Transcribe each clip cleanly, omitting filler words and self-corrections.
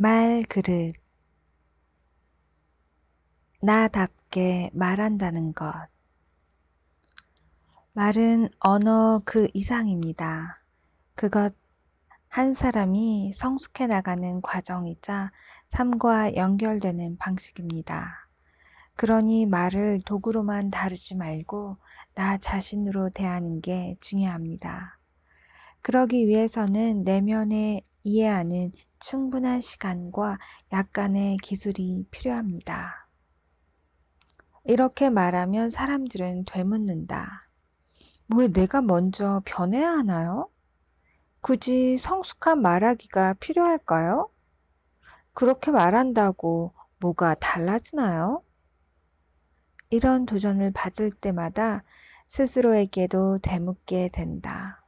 말 그릇, 나답게 말한다는 것. 말은 언어 그 이상입니다. 그것 한 사람이 성숙해 나가는 과정이자 삶과 연결되는 방식입니다. 그러니 말을 도구로만 다루지 말고 나 자신으로 대하는 게 중요합니다. 그러기 위해서는 내면에 이해하는 충분한 시간과 약간의 기술이 필요합니다. 이렇게 말하면 사람들은 되묻는다. 왜 내가 먼저 변해야 하나요? 굳이 성숙한 말하기가 필요할까요? 그렇게 말한다고 뭐가 달라지나요? 이런 도전을 받을 때마다 스스로에게도 되묻게 된다.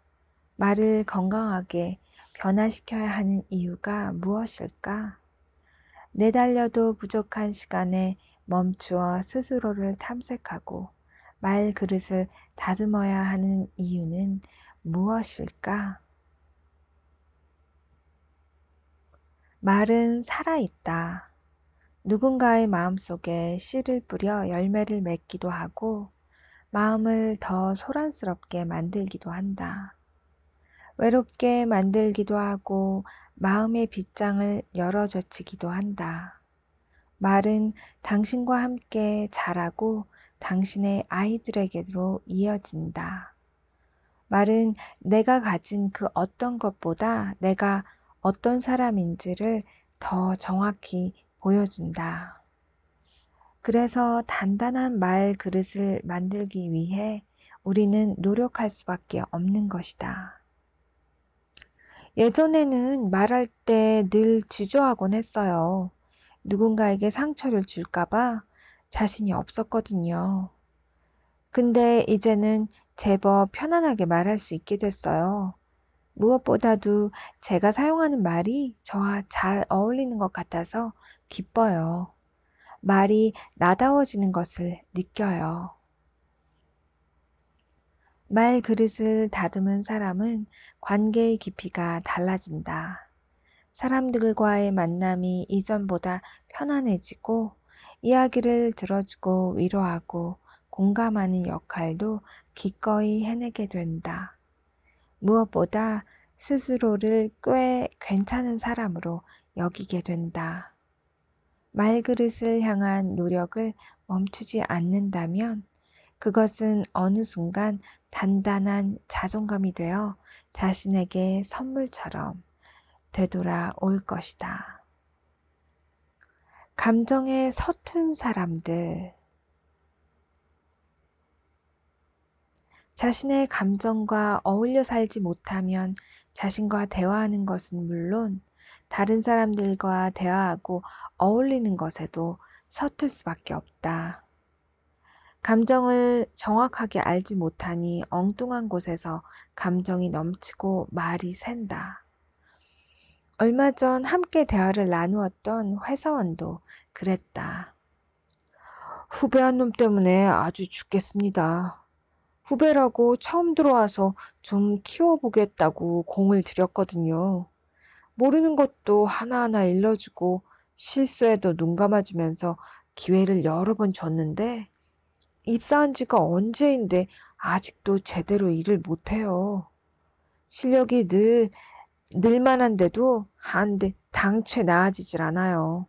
말을 건강하게 변화시켜야 하는 이유가 무엇일까? 내달려도 부족한 시간에 멈추어 스스로를 탐색하고 말 그릇을 다듬어야 하는 이유는 무엇일까? 말은 살아있다. 누군가의 마음속에 씨를 뿌려 열매를 맺기도 하고 마음을 더 소란스럽게 만들기도 한다. 외롭게 만들기도 하고 마음의 빗장을 열어젖히기도 한다. 말은 당신과 함께 자라고 당신의 아이들에게로 이어진다. 말은 내가 가진 그 어떤 것보다 내가 어떤 사람인지를 더 정확히 보여준다. 그래서 단단한 말 그릇을 만들기 위해 우리는 노력할 수밖에 없는 것이다. 예전에는 말할 때 늘 주저하곤 했어요. 누군가에게 상처를 줄까봐 자신이 없었거든요. 근데 이제는 제법 편안하게 말할 수 있게 됐어요. 무엇보다도 제가 사용하는 말이 저와 잘 어울리는 것 같아서 기뻐요. 말이 나다워지는 것을 느껴요. 말 그릇을 다듬은 사람은 관계의 깊이가 달라진다. 사람들과의 만남이 이전보다 편안해지고 이야기를 들어주고 위로하고 공감하는 역할도 기꺼이 해내게 된다. 무엇보다 스스로를 꽤 괜찮은 사람으로 여기게 된다. 말그릇을 향한 노력을 멈추지 않는다면 그것은 어느 순간 단단한 자존감이 되어 자신에게 선물처럼 되돌아올 것이다. 감정에 서툰 사람들, 자신의 감정과 어울려 살지 못하면 자신과 대화하는 것은 물론 다른 사람들과 대화하고 어울리는 것에도 서툴 수밖에 없다. 감정을 정확하게 알지 못하니 엉뚱한 곳에서 감정이 넘치고 말이 샌다. 얼마 전 함께 대화를 나누었던 회사원도 그랬다. 후배 한 놈 때문에 아주 죽겠습니다. 후배라고 처음 들어와서 좀 키워보겠다고 공을 들였거든요. 모르는 것도 하나하나 일러주고 실수에도 눈 감아주면서 기회를 여러 번 줬는데 입사한 지가 언제인데 아직도 제대로 일을 못해요. 실력이 늘만한데도 한데 당최 나아지질 않아요.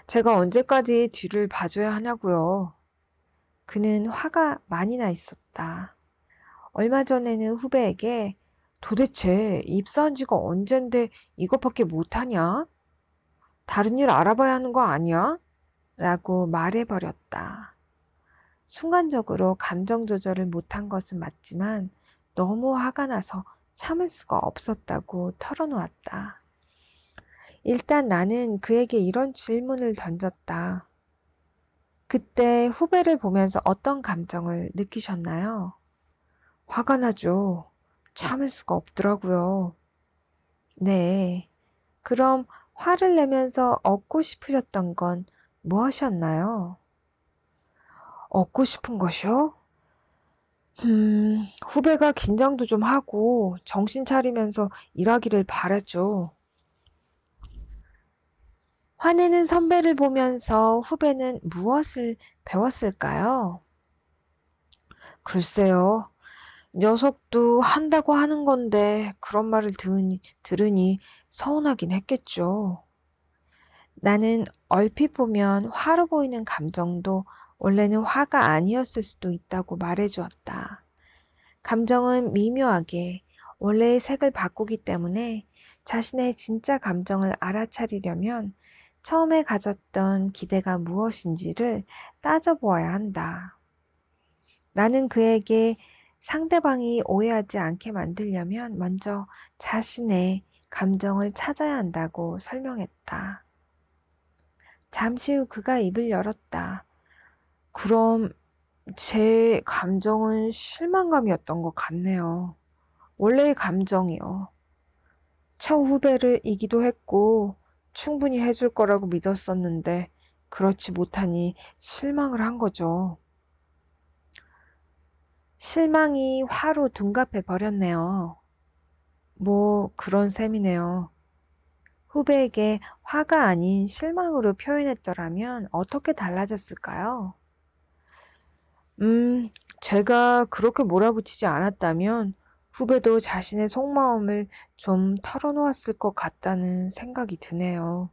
제가 언제까지 뒤를 봐줘야 하냐고요. 그는 화가 많이 나 있었다. 얼마 전에는 후배에게 도대체 입사한 지가 언젠데 이것밖에 못하냐? 다른 일 알아봐야 하는 거 아니야? 라고 말해버렸다. 순간적으로 감정 조절을 못한 것은 맞지만 너무 화가 나서 참을 수가 없었다고 털어놓았다. 일단 나는 그에게 이런 질문을 던졌다. 그때 후배를 보면서 어떤 감정을 느끼셨나요? 화가 나죠. 참을 수가 없더라고요. 네. 그럼 화를 내면서 얻고 싶으셨던 건 무엇이었나요? 얻고 싶은 것이요? 후배가 긴장도 좀 하고 정신 차리면서 일하기를 바랐죠. 화내는 선배를 보면서 후배는 무엇을 배웠을까요? 글쎄요. 녀석도 한다고 하는 건데 그런 말을 들으니 서운하긴 했겠죠. 나는 얼핏 보면 화로 보이는 감정도 원래는 화가 아니었을 수도 있다고 말해주었다. 감정은 미묘하게 원래의 색을 바꾸기 때문에 자신의 진짜 감정을 알아차리려면 처음에 가졌던 기대가 무엇인지를 따져보아야 한다. 나는 그에게 상대방이 오해하지 않게 만들려면 먼저 자신의 감정을 찾아야 한다고 설명했다. 잠시 후 그가 입을 열었다. 그럼 제 감정은 실망감이었던 것 같네요. 원래의 감정이요. 첫 후배를 이기도 했고 충분히 해줄 거라고 믿었었는데 그렇지 못하니 실망을 한 거죠. 실망이 화로 둔갑해 버렸네요. 뭐 그런 셈이네요. 후배에게 화가 아닌 실망으로 표현했더라면 어떻게 달라졌을까요? 음, 제가 그렇게 몰아붙이지 않았다면 후배도 자신의 속마음을 좀 털어놓았을 것 같다는 생각이 드네요.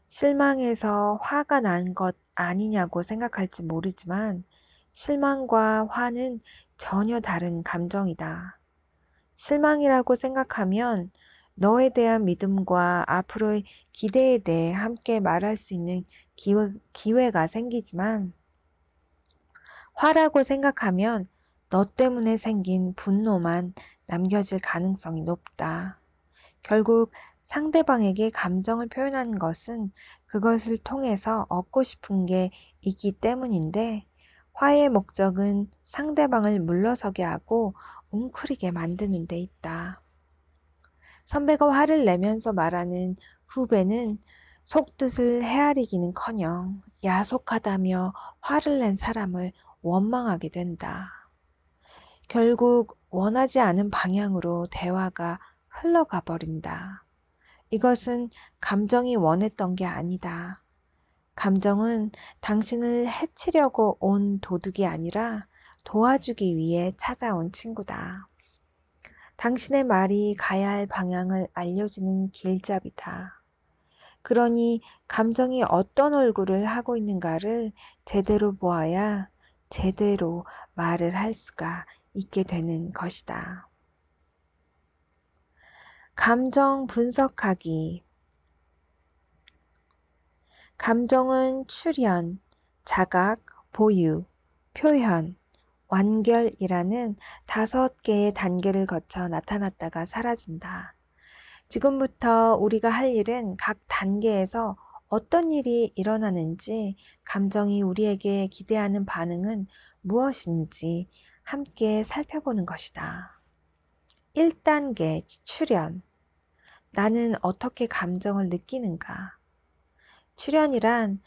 실망해서 화가 난 것 아니냐고 생각할지 모르지만 실망과 화는 전혀 다른 감정이다. 실망이라고 생각하면 너에 대한 믿음과 앞으로의 기대에 대해 함께 말할 수 있는 기회가 생기지만 화라고 생각하면 너 때문에 생긴 분노만 남겨질 가능성이 높다. 결국 상대방에게 감정을 표현하는 것은 그것을 통해서 얻고 싶은 게 있기 때문인데 화의 목적은 상대방을 물러서게 하고 웅크리게 만드는 데 있다. 선배가 화를 내면서 말하는 후배는 속뜻을 헤아리기는커녕 야속하다며 화를 낸 사람을 원망하게 된다. 결국 원하지 않은 방향으로 대화가 흘러가 버린다. 이것은 감정이 원했던 게 아니다. 감정은 당신을 해치려고 온 도둑이 아니라 도와주기 위해 찾아온 친구다. 당신의 말이 가야 할 방향을 알려주는 길잡이다. 그러니 감정이 어떤 얼굴을 하고 있는가를 제대로 보아야 제대로 말을 할 수가 있게 되는 것이다. 감정 분석하기. 감정은 출현, 자각, 보유, 표현, 완결이라는 5개의 단계를 거쳐 나타났다가 사라진다. 지금부터 우리가 할 일은 각 단계에서 어떤 일이 일어나는지, 감정이 우리에게 기대하는 반응은 무엇인지 함께 살펴보는 것이다. 1단계 출현. 나는 어떻게 감정을 느끼는가? 출현이란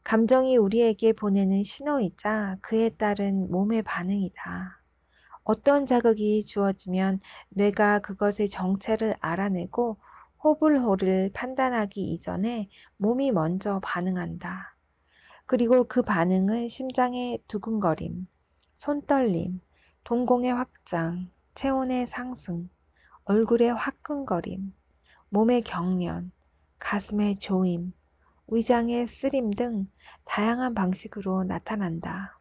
감정이 우리에게 보내는 신호이자 그에 따른 몸의 반응이다. 어떤 자극이 주어지면 뇌가 그것의 정체를 알아내고 호불호를 판단하기 이전에 몸이 먼저 반응한다. 그리고 그 반응은 심장의 두근거림, 손떨림, 동공의 확장, 체온의 상승, 얼굴의 화끈거림, 몸의 경련, 가슴의 조임, 위장의 쓰림 등 다양한 방식으로 나타난다.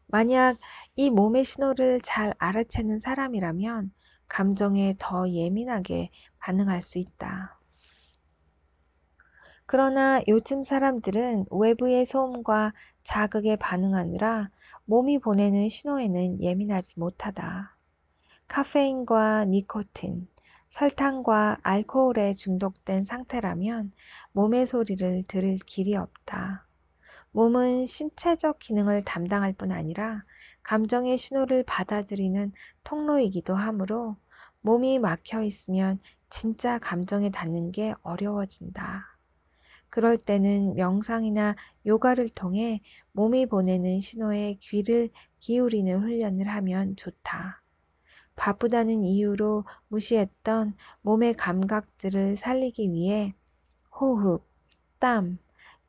만약 이 몸의 신호를 잘 알아채는 사람이라면 감정에 더 예민하게 반응할 수 있다. 그러나 요즘 사람들은 외부의 소음과 자극에 반응하느라 몸이 보내는 신호에는 예민하지 못하다. 카페인과 니코틴, 설탕과 알코올에 중독된 상태라면 몸의 소리를 들을 길이 없다. 몸은 신체적 기능을 담당할 뿐 아니라 감정의 신호를 받아들이는 통로이기도 하므로 몸이 막혀 있으면 진짜 감정에 닿는 게 어려워진다. 그럴 때는 명상이나 요가를 통해 몸이 보내는 신호에 귀를 기울이는 훈련을 하면 좋다. 바쁘다는 이유로 무시했던 몸의 감각들을 살리기 위해 호흡, 땀,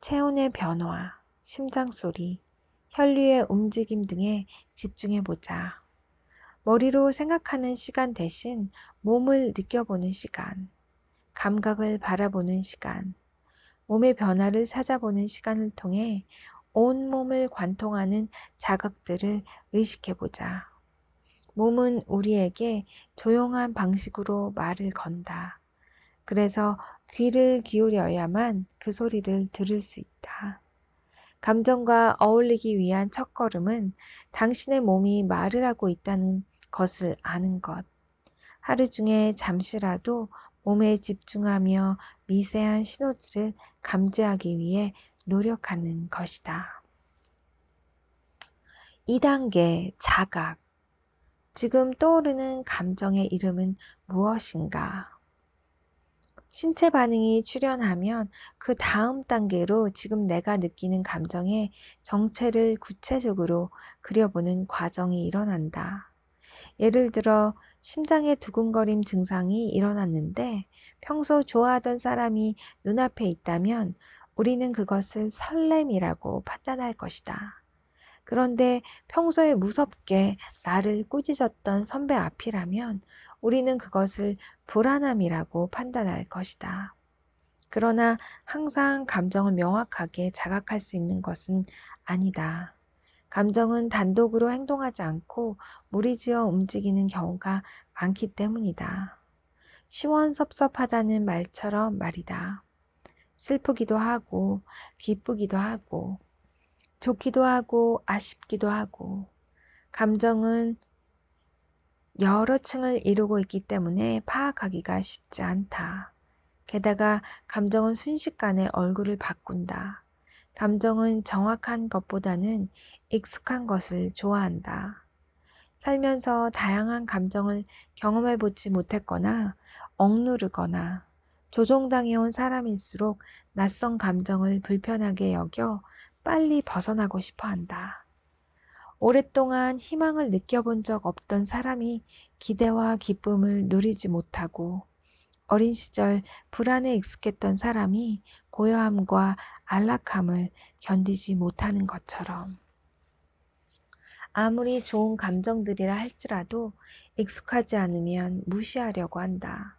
체온의 변화, 심장소리, 혈류의 움직임 등에 집중해보자. 머리로 생각하는 시간 대신 몸을 느껴보는 시간, 감각을 바라보는 시간, 몸의 변화를 찾아보는 시간을 통해 온몸을 관통하는 자극들을 의식해보자. 몸은 우리에게 조용한 방식으로 말을 건다. 그래서 귀를 기울여야만 그 소리를 들을 수 있다. 감정과 어울리기 위한 첫걸음은 당신의 몸이 말을 하고 있다는 것을 아는 것. 하루 중에 잠시라도 몸에 집중하며 미세한 신호들을 감지하기 위해 노력하는 것이다. 2단계 자각. 지금 떠오르는 감정의 이름은 무엇인가? 신체 반응이 출현하면 그 다음 단계로 지금 내가 느끼는 감정의 정체를 구체적으로 그려보는 과정이 일어난다. 예를 들어 심장의 두근거림 증상이 일어났는데 평소 좋아하던 사람이 눈앞에 있다면 우리는 그것을 설렘이라고 판단할 것이다. 그런데 평소에 무섭게 나를 꾸짖었던 선배 앞이라면 우리는 그것을 불안함이라고 판단할 것이다. 그러나 항상 감정을 명확하게 자각할 수 있는 것은 아니다. 감정은 단독으로 행동하지 않고 무리지어 움직이는 경우가 많기 때문이다. 시원섭섭하다는 말처럼 말이다. 슬프기도 하고 기쁘기도 하고 좋기도 하고 아쉽기도 하고 감정은 여러 층을 이루고 있기 때문에 파악하기가 쉽지 않다. 게다가 감정은 순식간에 얼굴을 바꾼다. 감정은 정확한 것보다는 익숙한 것을 좋아한다. 살면서 다양한 감정을 경험해보지 못했거나 억누르거나 조종당해온 사람일수록 낯선 감정을 불편하게 여겨 빨리 벗어나고 싶어 한다. 오랫동안 희망을 느껴본 적 없던 사람이 기대와 기쁨을 누리지 못하고 어린 시절 불안에 익숙했던 사람이 고요함과 안락함을 견디지 못하는 것처럼 아무리 좋은 감정들이라 할지라도 익숙하지 않으면 무시하려고 한다.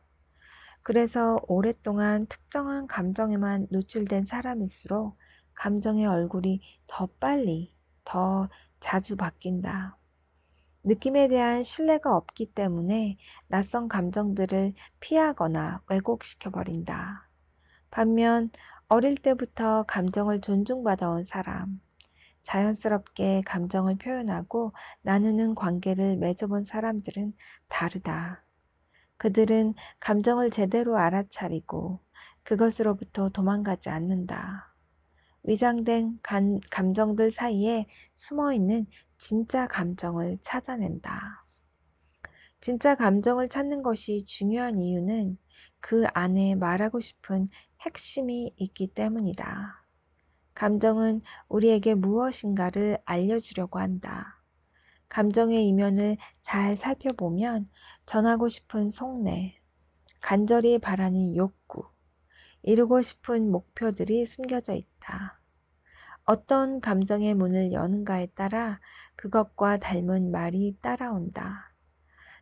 그래서 오랫동안 특정한 감정에만 노출된 사람일수록 감정의 얼굴이 더 빨리, 더 자주 바뀐다. 느낌에 대한 신뢰가 없기 때문에 낯선 감정들을 피하거나 왜곡시켜버린다. 반면 어릴 때부터 감정을 존중받아온 사람, 자연스럽게 감정을 표현하고 나누는 관계를 맺어본 사람들은 다르다. 그들은 감정을 제대로 알아차리고 그것으로부터 도망가지 않는다. 위장된 감정들 사이에 숨어있는 진짜 감정을 찾아낸다. 진짜 감정을 찾는 것이 중요한 이유는 그 안에 말하고 싶은 핵심이 있기 때문이다. 감정은 우리에게 무엇인가를 알려주려고 한다. 감정의 이면을 잘 살펴보면 전하고 싶은 속내, 간절히 바라는 욕구, 이루고 싶은 목표들이 숨겨져 있다. 어떤 감정의 문을 여는가에 따라 그것과 닮은 말이 따라온다.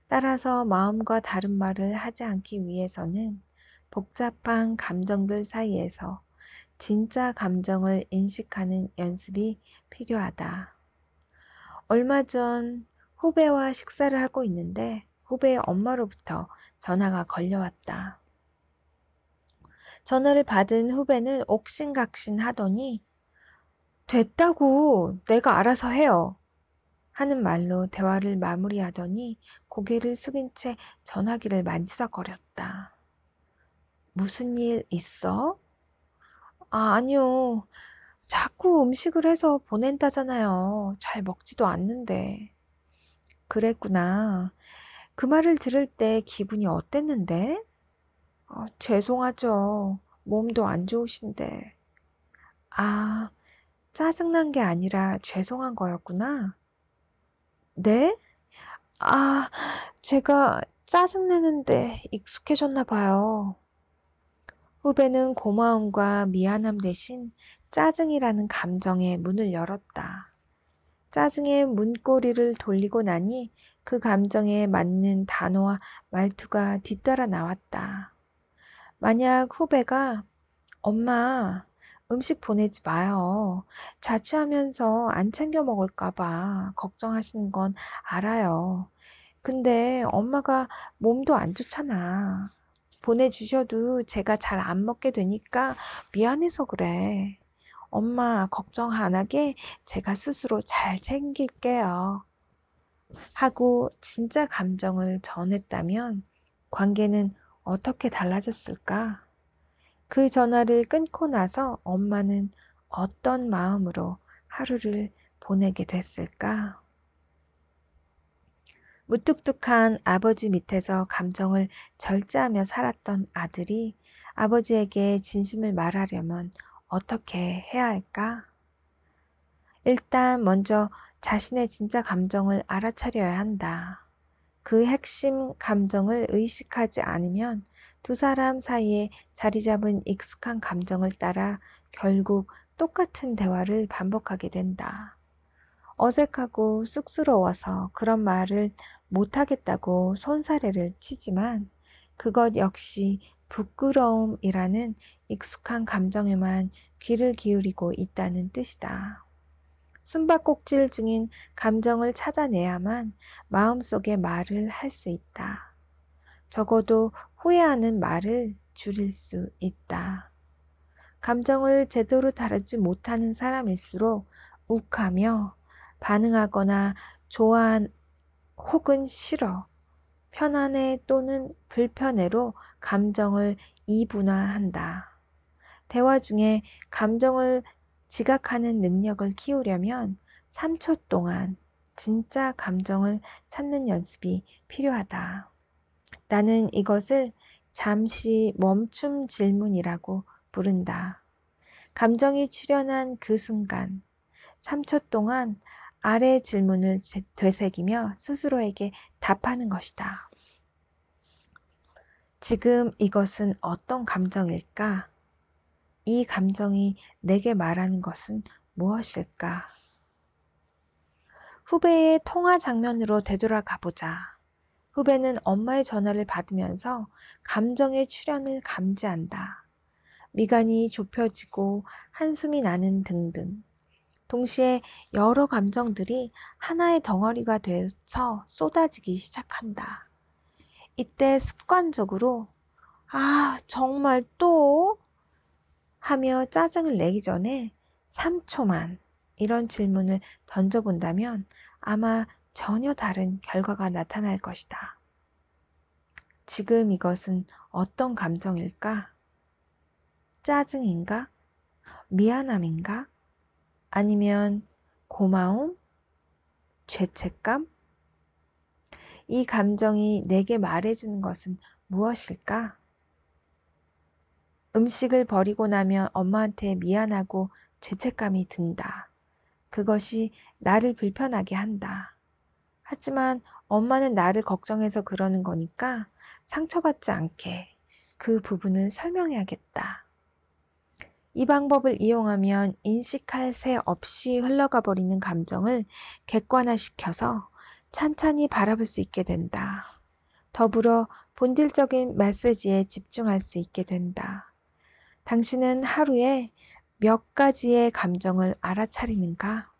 따라서 마음과 다른 말을 하지 않기 위해서는 복잡한 감정들 사이에서 진짜 감정을 인식하는 연습이 필요하다. 얼마 전 후배와 식사를 하고 있는데 후배의 엄마로부터 전화가 걸려왔다. 전화를 받은 후배는 옥신각신 하더니 됐다고 내가 알아서 해요 하는 말로 대화를 마무리하더니 고개를 숙인 채 전화기를 만지작거렸다. 무슨 일 있어? 아니요. 자꾸 음식을 해서 보낸다잖아요. 잘 먹지도 않는데. 그랬구나. 그 말을 들을 때 기분이 어땠는데? 죄송하죠. 몸도 안 좋으신데. 아, 짜증난 게 아니라 죄송한 거였구나. 네? 아, 제가 짜증내는데 익숙해졌나 봐요. 후배는 고마움과 미안함 대신 짜증이라는 감정의 문을 열었다. 짜증의 문고리를 돌리고 나니 그 감정에 맞는 단어와 말투가 뒤따라 나왔다. 만약 후배가 엄마, 음식 보내지 마요. 자취하면서 안 챙겨 먹을까봐 걱정하시는 건 알아요. 근데 엄마가 몸도 안 좋잖아. 보내주셔도 제가 잘 안 먹게 되니까 미안해서 그래. 엄마 걱정 안 하게 제가 스스로 잘 챙길게요. 하고 진짜 감정을 전했다면 관계는 어떻게 달라졌을까? 그 전화를 끊고 나서 엄마는 어떤 마음으로 하루를 보내게 됐을까? 무뚝뚝한 아버지 밑에서 감정을 절제하며 살았던 아들이 아버지에게 진심을 말하려면 어떻게 해야 할까? 일단 먼저 자신의 진짜 감정을 알아차려야 한다. 그 핵심 감정을 의식하지 않으면 두 사람 사이에 자리 잡은 익숙한 감정을 따라 결국 똑같은 대화를 반복하게 된다. 어색하고 쑥스러워서 그런 말을 못하겠다고 손사래를 치지만 그것 역시 부끄러움이라는 익숙한 감정에만 귀를 기울이고 있다는 뜻이다. 숨바꼭질 중인 감정을 찾아내야만 마음속에 말을 할 수 있다. 적어도 후회하는 말을 줄일 수 있다. 감정을 제대로 다루지 못하는 사람일수록 욱하며 반응하거나 좋아 혹은 싫어, 편안해 또는 불편해로 감정을 이분화한다. 대화 중에 감정을 지각하는 능력을 키우려면 3초 동안 진짜 감정을 찾는 연습이 필요하다. 나는 이것을 잠시 멈춤 질문이라고 부른다. 감정이 출현한 그 순간 3초 동안 아래 질문을 되새기며 스스로에게 답하는 것이다. 지금 이것은 어떤 감정일까? 이 감정이 내게 말하는 것은 무엇일까? 후배의 통화 장면으로 되돌아가 보자. 후배는 엄마의 전화를 받으면서 감정의 출현을 감지한다. 미간이 좁혀지고 한숨이 나는 등등. 동시에 여러 감정들이 하나의 덩어리가 돼서 쏟아지기 시작한다. 이때 습관적으로 정말 또? 하며 짜증을 내기 전에 3초만 이런 질문을 던져본다면 아마 전혀 다른 결과가 나타날 것이다. 지금 이것은 어떤 감정일까? 짜증인가? 미안함인가? 아니면 고마움? 죄책감? 이 감정이 내게 말해주는 것은 무엇일까? 음식을 버리고 나면 엄마한테 미안하고 죄책감이 든다. 그것이 나를 불편하게 한다. 하지만 엄마는 나를 걱정해서 그러는 거니까 상처받지 않게 그 부분을 설명해야겠다. 이 방법을 이용하면 인식할 새 없이 흘러가 버리는 감정을 객관화시켜서 찬찬히 바라볼 수 있게 된다. 더불어 본질적인 메시지에 집중할 수 있게 된다. 당신은 하루에 몇 가지의 감정을 알아차리는가?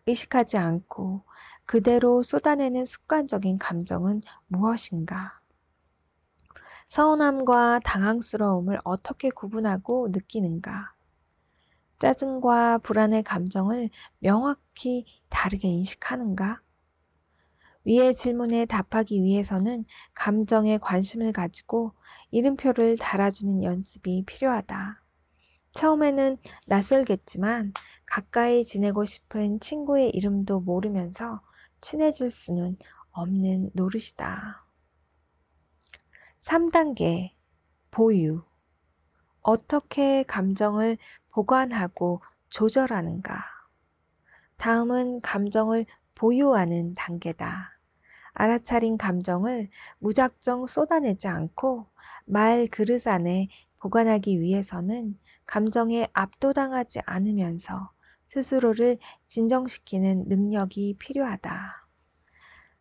의식하지 않고 그대로 쏟아내는 습관적인 감정은 무엇인가? 서운함과 당황스러움을 어떻게 구분하고 느끼는가? 짜증과 불안의 감정을 명확히 다르게 인식하는가? 위의 질문에 답하기 위해서는 감정에 관심을 가지고 이름표를 달아주는 연습이 필요하다. 처음에는 낯설겠지만 가까이 지내고 싶은 친구의 이름도 모르면서 친해질 수는 없는 노릇이다. 3단계 보유. 어떻게 감정을 보관하고 조절하는가? 다음은 감정을 보유하는 단계다. 알아차린 감정을 무작정 쏟아내지 않고 말 그릇 안에 보관하기 위해서는 감정에 압도당하지 않으면서 스스로를 진정시키는 능력이 필요하다.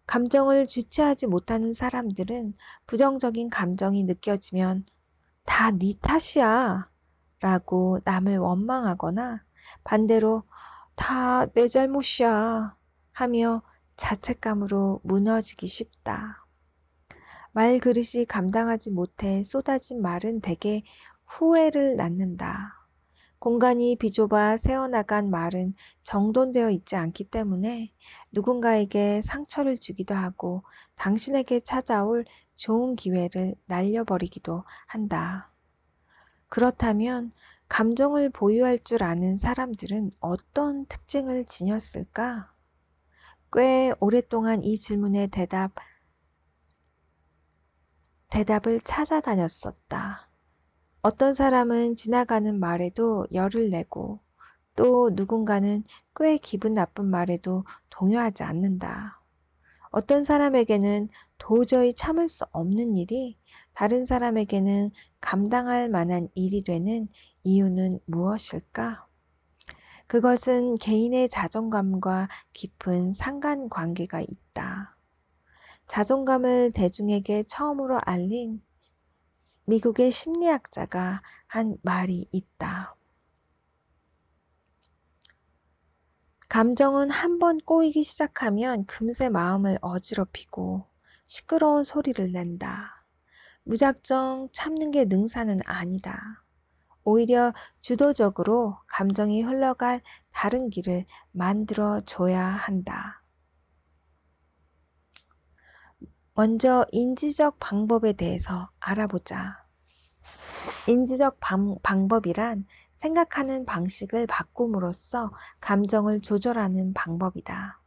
감정을 주체하지 못하는 사람들은 부정적인 감정이 느껴지면 다 네 탓이야 라고 남을 원망하거나 반대로 다 내 잘못이야 하며 자책감으로 무너지기 쉽다. 말그릇이 감당하지 못해 쏟아진 말은 대개 후회를 낳는다. 공간이 비좁아 새어나간 말은 정돈되어 있지 않기 때문에 누군가에게 상처를 주기도 하고 당신에게 찾아올 좋은 기회를 날려버리기도 한다. 그렇다면 감정을 보유할 줄 아는 사람들은 어떤 특징을 지녔을까? 꽤 오랫동안 이 질문에 대답을 찾아다녔었다. 어떤 사람은 지나가는 말에도 열을 내고 또 누군가는 꽤 기분 나쁜 말에도 동요하지 않는다. 어떤 사람에게는 도저히 참을 수 없는 일이 다른 사람에게는 감당할 만한 일이 되는 이유는 무엇일까? 그것은 개인의 자존감과 깊은 상관관계가 있다. 자존감을 대중에게 처음으로 알린 미국의 심리학자가 한 말이 있다. 감정은 한번 꼬이기 시작하면 금세 마음을 어지럽히고 시끄러운 소리를 낸다. 무작정 참는 게 능사는 아니다. 오히려 주도적으로 감정이 흘러갈 다른 길을 만들어 줘야 한다. 먼저 인지적 방법에 대해서 알아보자. 인지적 방법이란 생각하는 방식을 바꿈으로써 감정을 조절하는 방법이다.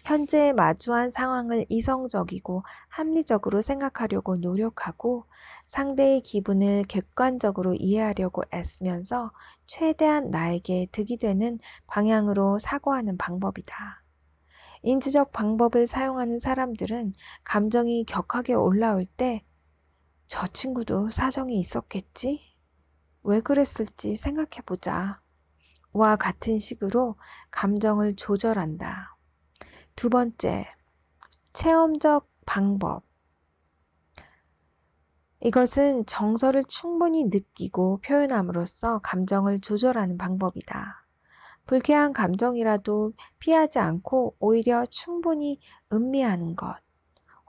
현재 마주한 상황을 이성적이고 합리적으로 생각하려고 노력하고 상대의 기분을 객관적으로 이해하려고 애쓰면서 최대한 나에게 득이 되는 방향으로 사고하는 방법이다. 인지적 방법을 사용하는 사람들은 감정이 격하게 올라올 때 저 친구도 사정이 있었겠지? 왜 그랬을지 생각해보자. 와 같은 식으로 감정을 조절한다. 두 번째, 체험적 방법. 이것은 정서를 충분히 느끼고 표현함으로써 감정을 조절하는 방법이다. 불쾌한 감정이라도 피하지 않고 오히려 충분히 음미하는 것,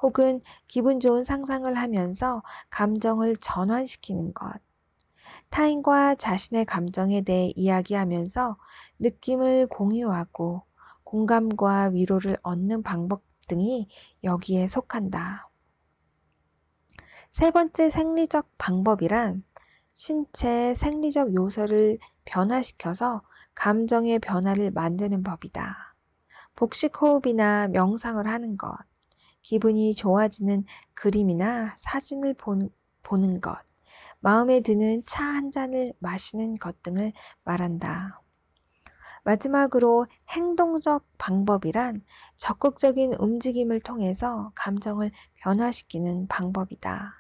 혹은 기분 좋은 상상을 하면서 감정을 전환시키는 것, 타인과 자신의 감정에 대해 이야기하면서 느낌을 공유하고 공감과 위로를 얻는 방법 등이 여기에 속한다. 세 번째 생리적 방법이란 신체 생리적 요소를 변화시켜서 감정의 변화를 만드는 법이다. 복식 호흡이나 명상을 하는 것, 기분이 좋아지는 그림이나 사진을 보는 것, 마음에 드는 차 한 잔을 마시는 것 등을 말한다. 마지막으로 행동적 방법이란 적극적인 움직임을 통해서 감정을 변화시키는 방법이다.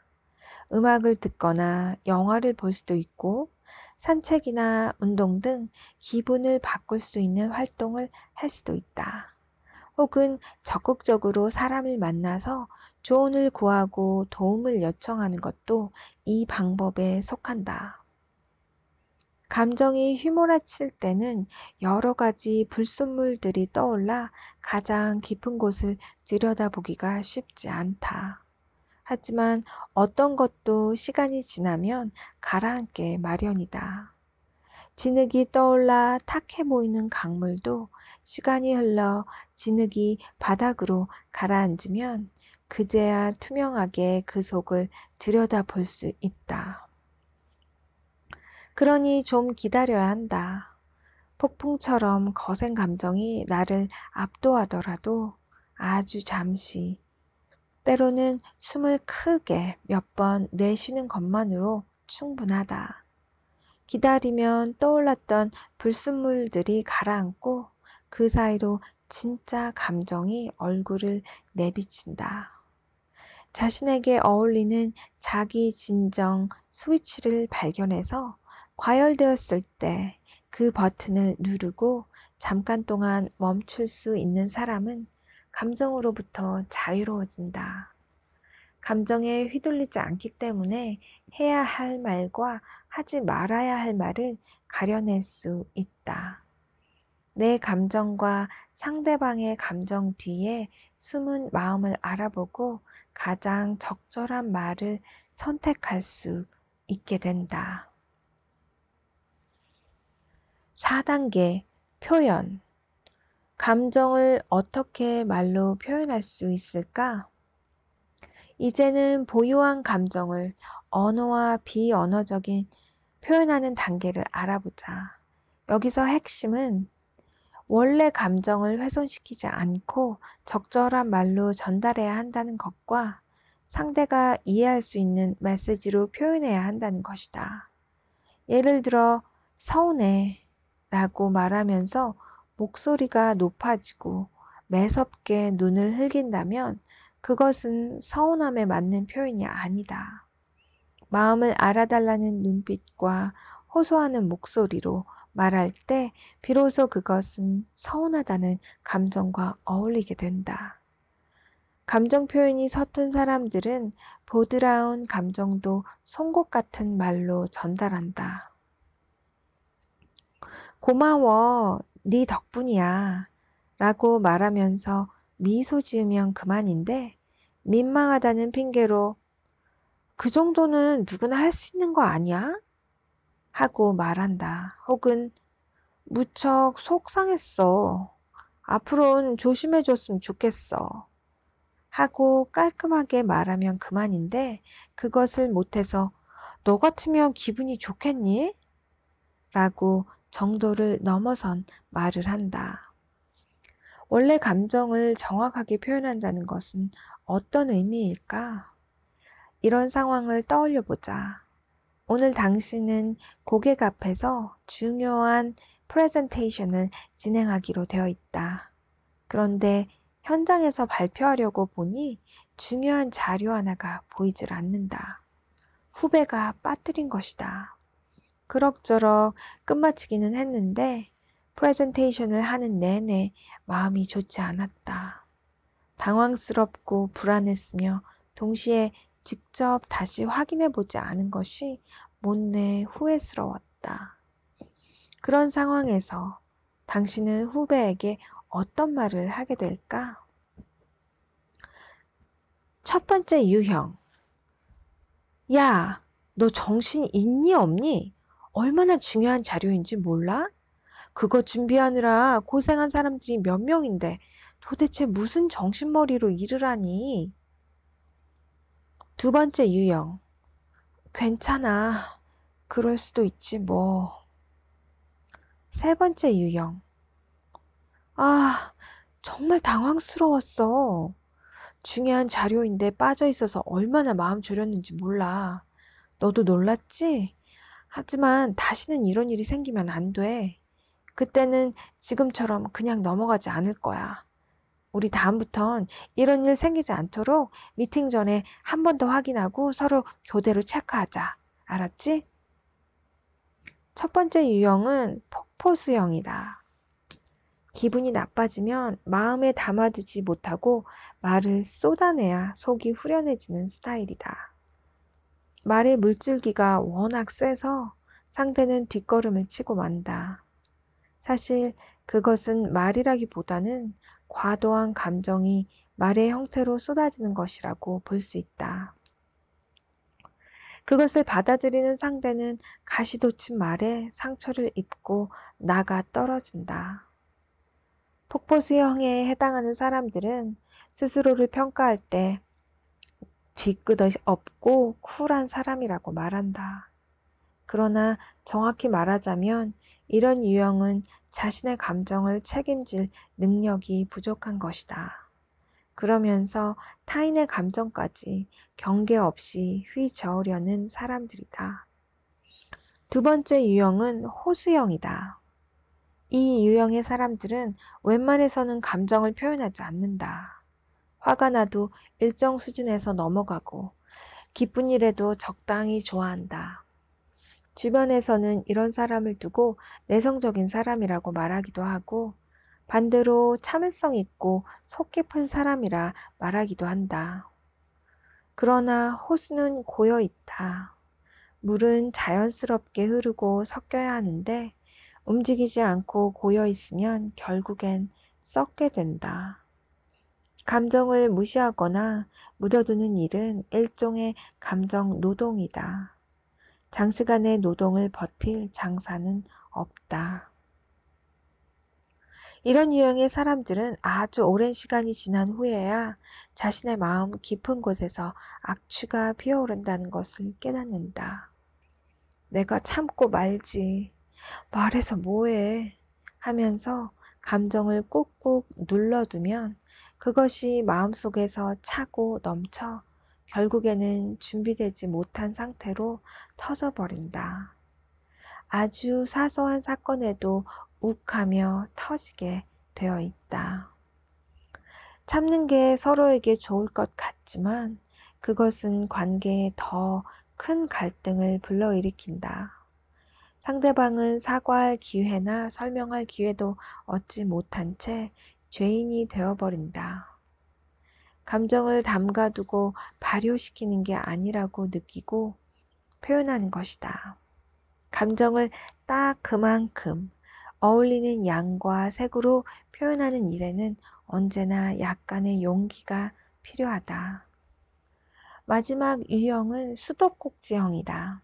음악을 듣거나 영화를 볼 수도 있고 산책이나 운동 등 기분을 바꿀 수 있는 활동을 할 수도 있다. 혹은 적극적으로 사람을 만나서 조언을 구하고 도움을 요청하는 것도 이 방법에 속한다. 감정이 휘몰아칠 때는 여러 가지 불순물들이 떠올라 가장 깊은 곳을 들여다보기가 쉽지 않다. 하지만 어떤 것도 시간이 지나면 가라앉게 마련이다. 진흙이 떠올라 탁해 보이는 강물도 시간이 흘러 진흙이 바닥으로 가라앉으면 그제야 투명하게 그 속을 들여다볼 수 있다. 그러니 좀 기다려야 한다. 폭풍처럼 거센 감정이 나를 압도하더라도 아주 잠시, 때로는 숨을 크게 몇 번 내쉬는 것만으로 충분하다. 기다리면 떠올랐던 불순물들이 가라앉고 그 사이로 진짜 감정이 얼굴을 내비친다. 자신에게 어울리는 자기 진정 스위치를 발견해서 과열되었을 때 그 버튼을 누르고 잠깐 동안 멈출 수 있는 사람은 감정으로부터 자유로워진다. 감정에 휘둘리지 않기 때문에 해야 할 말과 하지 말아야 할 말을 가려낼 수 있다. 내 감정과 상대방의 감정 뒤에 숨은 마음을 알아보고 가장 적절한 말을 선택할 수 있게 된다. 4단계 표현. 감정을 어떻게 말로 표현할 수 있을까? 이제는 보유한 감정을 언어와 비언어적인 표현하는 단계를 알아보자. 여기서 핵심은 원래 감정을 훼손시키지 않고 적절한 말로 전달해야 한다는 것과 상대가 이해할 수 있는 메시지로 표현해야 한다는 것이다. 예를 들어 서운해 라고 말하면서 목소리가 높아지고 매섭게 눈을 흘긴다면 그것은 서운함에 맞는 표현이 아니다. 마음을 알아달라는 눈빛과 호소하는 목소리로 말할 때 비로소 그것은 서운하다는 감정과 어울리게 된다. 감정 표현이 서툰 사람들은 보드라운 감정도 송곳 같은 말로 전달한다. 고마워, 네 덕분이야 라고 말하면서 미소 지으면 그만인데 민망하다는 핑계로 그 정도는 누구나 할 수 있는 거 아니야? 하고 말한다. 혹은 무척 속상했어. 앞으로는 조심해줬으면 좋겠어. 하고 깔끔하게 말하면 그만인데 그것을 못해서 너 같으면 기분이 좋겠니? 라고 정도를 넘어선 말을 한다. 원래 감정을 정확하게 표현한다는 것은 어떤 의미일까? 이런 상황을 떠올려 보자. 오늘 당신은 고객 앞에서 중요한 프레젠테이션을 진행하기로 되어 있다. 그런데 현장에서 발표하려고 보니 중요한 자료 하나가 보이질 않는다. 후배가 빠뜨린 것이다. 그럭저럭 끝마치기는 했는데 프레젠테이션을 하는 내내 마음이 좋지 않았다. 당황스럽고 불안했으며 동시에 직접 다시 확인해보지 않은 것이 못내 후회스러웠다. 그런 상황에서 당신은 후배에게 어떤 말을 하게 될까? 첫 번째 유형. 야, 너 정신 있니 없니? 얼마나 중요한 자료인지 몰라? 그거 준비하느라 고생한 사람들이 몇 명인데 도대체 무슨 정신머리로 일을 하니? 두 번째 유형. 괜찮아. 그럴 수도 있지 뭐. 세 번째 유형. 아, 정말 당황스러웠어. 중요한 자료인데 빠져 있어서 얼마나 마음 졸였는지 몰라. 너도 놀랐지? 하지만 다시는 이런 일이 생기면 안 돼. 그때는 지금처럼 그냥 넘어가지 않을 거야. 우리 다음부턴 이런 일 생기지 않도록 미팅 전에 한 번 더 확인하고 서로 교대로 체크하자. 알았지? 첫 번째 유형은 폭포수형이다. 기분이 나빠지면 마음에 담아두지 못하고 말을 쏟아내야 속이 후련해지는 스타일이다. 말의 물줄기가 워낙 세서 상대는 뒷걸음을 치고 만다. 사실 그것은 말이라기보다는 과도한 감정이 말의 형태로 쏟아지는 것이라고 볼 수 있다. 그것을 받아들이는 상대는 가시돋친 말에 상처를 입고 나가 떨어진다. 폭포수형에 해당하는 사람들은 스스로를 평가할 때 뒤끝이 없고 쿨한 사람이라고 말한다. 그러나 정확히 말하자면 이런 유형은 자신의 감정을 책임질 능력이 부족한 것이다. 그러면서 타인의 감정까지 경계 없이 휘저으려는 사람들이다. 두 번째 유형은 호수형이다. 이 유형의 사람들은 웬만해서는 감정을 표현하지 않는다. 화가 나도 일정 수준에서 넘어가고 기쁜 일에도 적당히 좋아한다. 주변에서는 이런 사람을 두고 내성적인 사람이라고 말하기도 하고 반대로 참을성 있고 속 깊은 사람이라 말하기도 한다. 그러나 호수는 고여 있다. 물은 자연스럽게 흐르고 섞여야 하는데 움직이지 않고 고여 있으면 결국엔 썩게 된다. 감정을 무시하거나 묻어두는 일은 일종의 감정 노동이다. 장시간의 노동을 버틸 장사는 없다. 이런 유형의 사람들은 아주 오랜 시간이 지난 후에야 자신의 마음 깊은 곳에서 악취가 피어오른다는 것을 깨닫는다. 내가 참고 말지. 말해서 뭐해. 하면서 감정을 꾹꾹 눌러두면 그것이 마음속에서 차고 넘쳐 결국에는 준비되지 못한 상태로 터져버린다. 아주 사소한 사건에도 욱하며 터지게 되어 있다. 참는 게 서로에게 좋을 것 같지만 그것은 관계에 더 큰 갈등을 불러일으킨다. 상대방은 사과할 기회나 설명할 기회도 얻지 못한 채 죄인이 되어버린다. 감정을 담가두고 발효시키는 게 아니라고 느끼고 표현하는 것이다. 감정을 딱 그만큼 어울리는 양과 색으로 표현하는 일에는 언제나 약간의 용기가 필요하다. 마지막 유형은 수도꼭지형이다.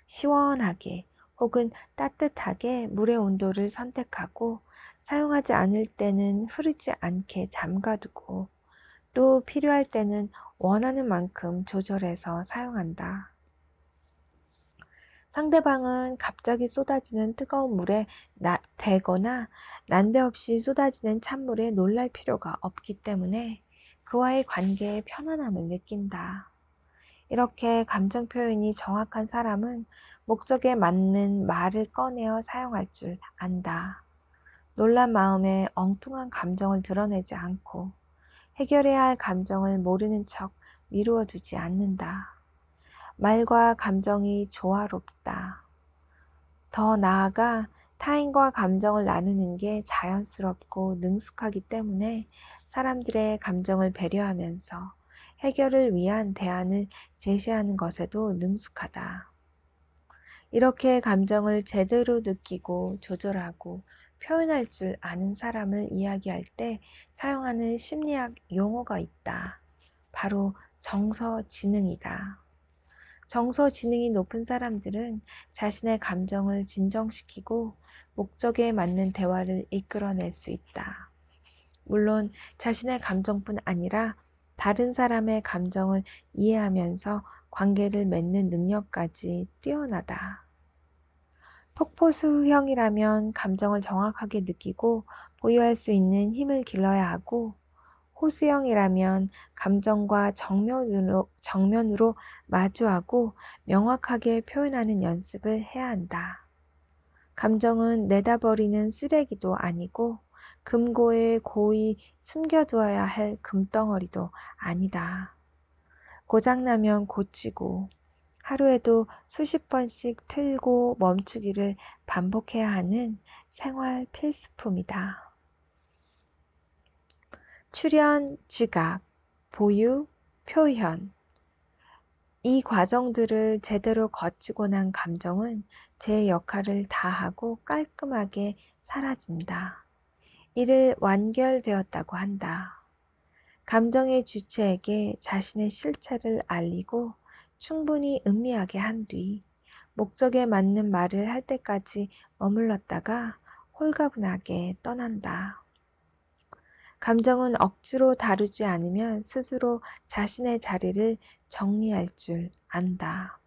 시원하게 혹은 따뜻하게 물의 온도를 선택하고 사용하지 않을 때는 흐르지 않게 잠가두고 또 필요할 때는 원하는 만큼 조절해서 사용한다. 상대방은 갑자기 쏟아지는 뜨거운 물에 대거나 난데없이 쏟아지는 찬물에 놀랄 필요가 없기 때문에 그와의 관계에 편안함을 느낀다. 이렇게 감정 표현이 정확한 사람은 목적에 맞는 말을 꺼내어 사용할 줄 안다. 놀란 마음에 엉뚱한 감정을 드러내지 않고 해결해야 할 감정을 모르는 척 미루어 두지 않는다. 말과 감정이 조화롭다. 더 나아가 타인과 감정을 나누는 게 자연스럽고 능숙하기 때문에 사람들의 감정을 배려하면서 해결을 위한 대안을 제시하는 것에도 능숙하다. 이렇게 감정을 제대로 느끼고 조절하고 표현할 줄 아는 사람을 이야기할 때 사용하는 심리학 용어가 있다. 바로 정서지능이다. 정서지능이 높은 사람들은 자신의 감정을 진정시키고 목적에 맞는 대화를 이끌어낼 수 있다. 물론 자신의 감정뿐 아니라 다른 사람의 감정을 이해하면서 관계를 맺는 능력까지 뛰어나다. 폭포수형이라면 감정을 정확하게 느끼고 보유할 수 있는 힘을 길러야 하고 호수형이라면 감정과 정면으로 마주하고 명확하게 표현하는 연습을 해야 한다. 감정은 내다버리는 쓰레기도 아니고 금고에 고이 숨겨두어야 할 금덩어리도 아니다. 고장나면 고치고 하루에도 수십 번씩 틀고 멈추기를 반복해야 하는 생활 필수품이다. 출현, 지각, 보유, 표현. 이 과정들을 제대로 거치고 난 감정은 제 역할을 다하고 깔끔하게 사라진다. 이를 완결되었다고 한다. 감정의 주체에게 자신의 실체를 알리고 충분히 음미하게 한 뒤 목적에 맞는 말을 할 때까지 머물렀다가 홀가분하게 떠난다. 감정은 억지로 다루지 않으면 스스로 자신의 자리를 정리할 줄 안다.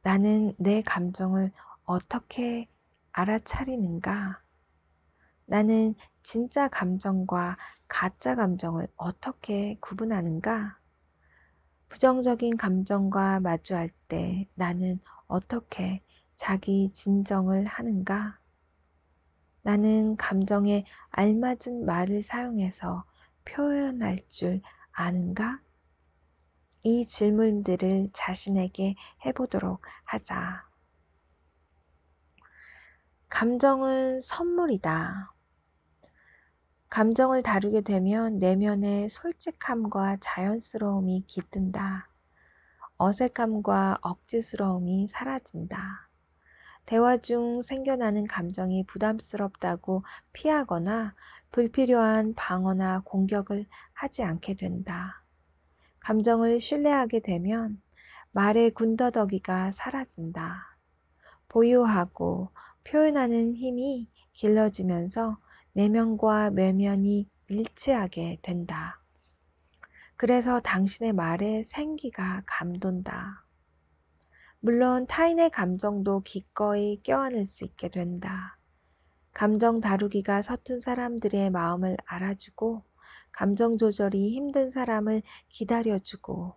나는 내 감정을 어떻게 알아차리는가? 나는 진짜 감정과 가짜 감정을 어떻게 구분하는가? 부정적인 감정과 마주할 때 나는 어떻게 자기 진정을 하는가? 나는 감정에 알맞은 말을 사용해서 표현할 줄 아는가? 이 질문들을 자신에게 해보도록 하자. 감정은 선물이다. 감정을 다루게 되면 내면의 솔직함과 자연스러움이 깃든다. 어색함과 억지스러움이 사라진다. 대화 중 생겨나는 감정이 부담스럽다고 피하거나 불필요한 방어나 공격을 하지 않게 된다. 감정을 신뢰하게 되면 말의 군더더기가 사라진다. 보유하고 표현하는 힘이 길러지면서 내면과 외면이 일치하게 된다. 그래서 당신의 말에 생기가 감돈다. 물론 타인의 감정도 기꺼이 껴안을 수 있게 된다. 감정 다루기가 서툰 사람들의 마음을 알아주고 감정 조절이 힘든 사람을 기다려주고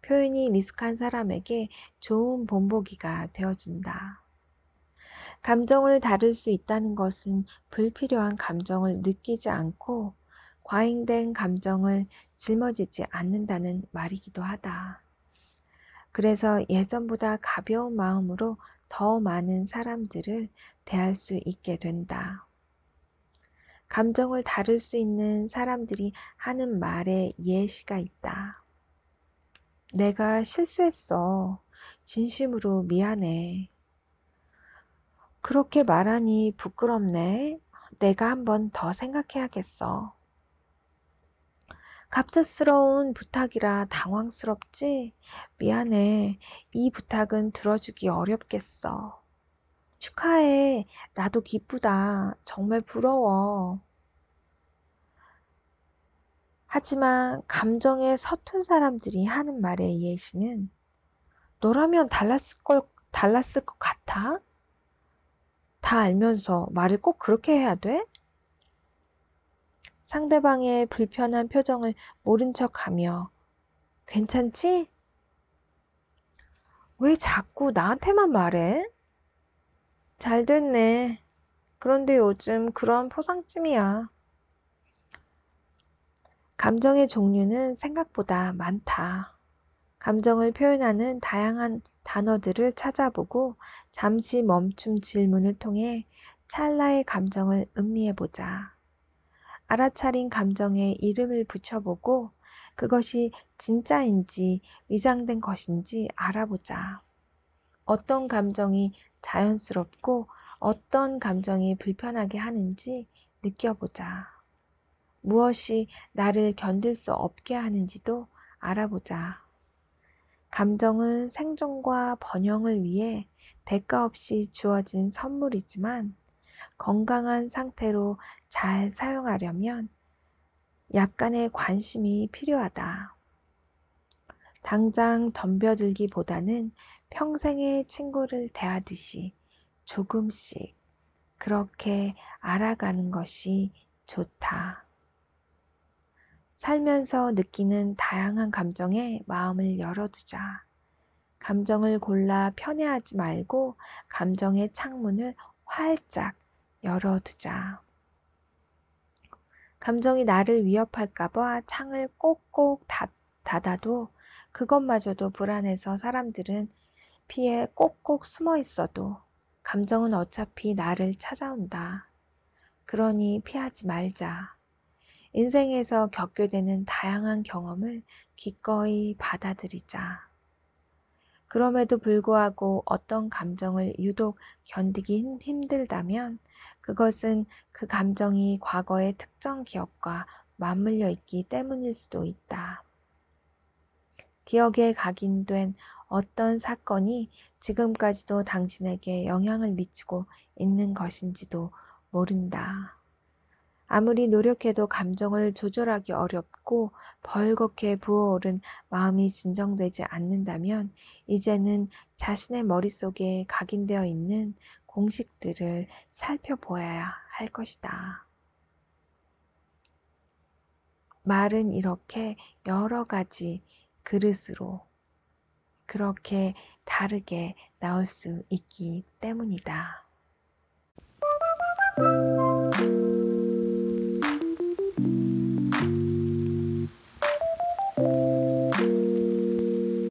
표현이 미숙한 사람에게 좋은 본보기가 되어준다. 감정을 다룰 수 있다는 것은 불필요한 감정을 느끼지 않고 과잉된 감정을 짊어지지 않는다는 말이기도 하다. 그래서 예전보다 가벼운 마음으로 더 많은 사람들을 대할 수 있게 된다. 감정을 다룰 수 있는 사람들이 하는 말에 예시가 있다. 내가 실수했어. 진심으로 미안해. 그렇게 말하니 부끄럽네. 내가 한 번 더 생각해야겠어. 갑작스러운 부탁이라 당황스럽지? 미안해. 이 부탁은 들어주기 어렵겠어. 축하해. 나도 기쁘다. 정말 부러워. 하지만 감정에 서툰 사람들이 하는 말의 예시는 너라면 달랐을 것 같아? 다 알면서 말을 꼭 그렇게 해야 돼? 상대방의 불편한 표정을 모른 척하며 괜찮지? 왜 자꾸 나한테만 말해? 잘 됐네. 그런데 요즘 그런 포상쯤이야. 감정의 종류는 생각보다 많다. 감정을 표현하는 다양한 단어들을 찾아보고 잠시 멈춤 질문을 통해 찰나의 감정을 음미해보자. 알아차린 감정에 이름을 붙여보고 그것이 진짜인지 위장된 것인지 알아보자. 어떤 감정이 자연스럽고 어떤 감정이 불편하게 하는지 느껴보자. 무엇이 나를 견딜 수 없게 하는지도 알아보자. 감정은 생존과 번영을 위해 대가 없이 주어진 선물이지만 건강한 상태로 잘 사용하려면 약간의 관심이 필요하다. 당장 덤벼들기보다는 평생의 친구를 대하듯이 조금씩 그렇게 알아가는 것이 좋다. 살면서 느끼는 다양한 감정에 마음을 열어두자. 감정을 골라 편애하지 말고 감정의 창문을 활짝 열어두자. 감정이 나를 위협할까봐 창을 꼭꼭 닫아도 그것마저도 불안해서 사람들은 피해 꼭꼭 숨어 있어도 감정은 어차피 나를 찾아온다. 그러니 피하지 말자. 인생에서 겪게 되는 다양한 경험을 기꺼이 받아들이자. 그럼에도 불구하고 어떤 감정을 유독 견디기 힘들다면 그것은 그 감정이 과거의 특정 기억과 맞물려 있기 때문일 수도 있다. 기억에 각인된 어떤 사건이 지금까지도 당신에게 영향을 미치고 있는 것인지도 모른다. 아무리 노력해도 감정을 조절하기 어렵고 벌겋게 부어오른 마음이 진정되지 않는다면 이제는 자신의 머릿속에 각인되어 있는 공식들을 살펴보아야 할 것이다. 말은 이렇게 여러 가지 그릇으로 그렇게 다르게 나올 수 있기 때문이다.